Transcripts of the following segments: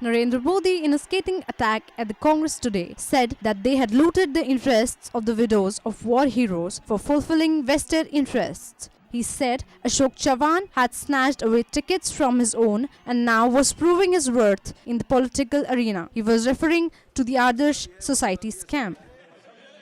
Narendra Modi, in a scathing attack at the Congress today, said that they had looted the interests of the widows of war heroes for fulfilling vested interests. He said Ashok Chavan had snatched away tickets from his own and now was proving his worth in the political arena. He was referring to the Adarsh Society scam.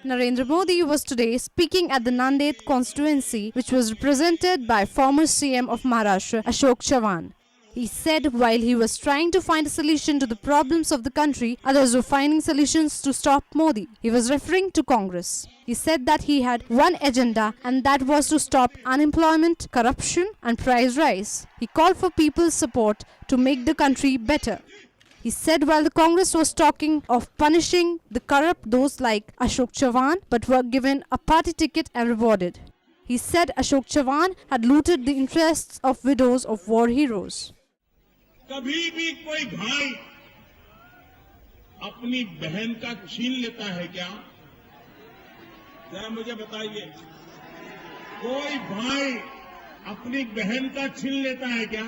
Narendra Modi was today speaking at the Nanded constituency, which was represented by former CM of Maharashtra, Ashok Chavan. He said while he was trying to find a solution to the problems of the country, others were finding solutions to stop Modi. He was referring to Congress. He said that he had one agenda, and that was to stop unemployment, corruption and price rise. He called for people's support to make the country better. He said while the Congress was talking of punishing the corrupt, those like Ashok Chavan but were given a party ticket and rewarded. He said Ashok Chavan had looted the interests of widows of war heroes. कभी भी कोई भाई अपनी बहन का छीन लेता है क्या? जरा मुझे बताइए, कोई भाई अपनी बहन का छीन लेता है क्या?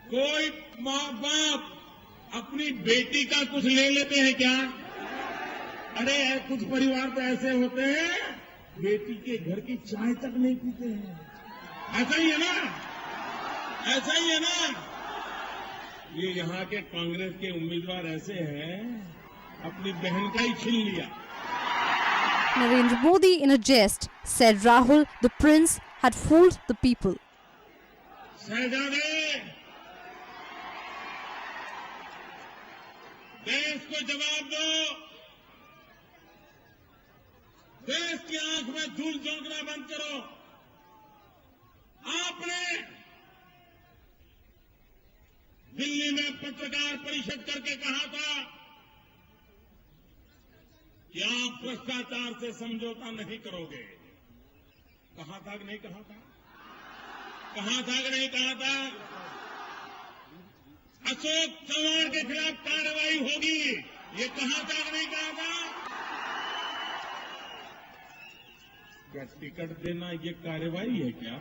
कोई माँ बाप अपनी बेटी का कुछ ले लेते हैं क्या? अरे कुछ परिवार तो ऐसे होते हैं, बेटी के घर की चाय तक नहीं पीते हैं। ऐसा ही है ना? ऐसा ही है ना? ये यहाँ के कांग्रेस के उम्मीदवार ऐसे हैं, अपनी बहन का ही छीन लिया। Narendra Modi, in a jest, said Rahul, the prince, had fooled the people. शहजादे, देश को जवाब दो। देश की आंख में धूल झोंकना बंद करो। आपने दिल्ली में पत्रकार परिषद करके कहा था कि आप भ्रष्टाचार से समझौता नहीं करोगे। कहा था कि नहीं कहा था? कहा था कि नहीं कहा था? अशोक चव्हाण के खिलाफ कार्रवाई होगी, ये कहा था कि नहीं कहा था? क्या टिकट देना ये कार्रवाई है क्या?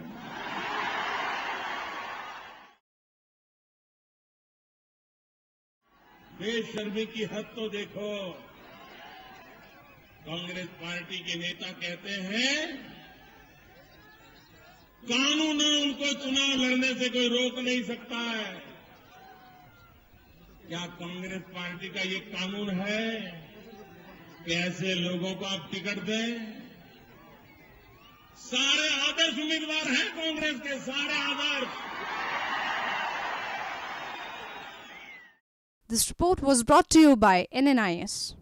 बेशर्मी की हद तो देखो। कांग्रेस पार्टी के नेता कहते हैं कानून उनको चुनाव लड़ने से कोई रोक नहीं सकता है। क्या कांग्रेस पार्टी का ये कानून है कि ऐसे लोगों को आप टिकट दें? सारे आदर्श उम्मीदवार हैं कांग्रेस के, सारे आदर्श। This report was brought to you by NNIS.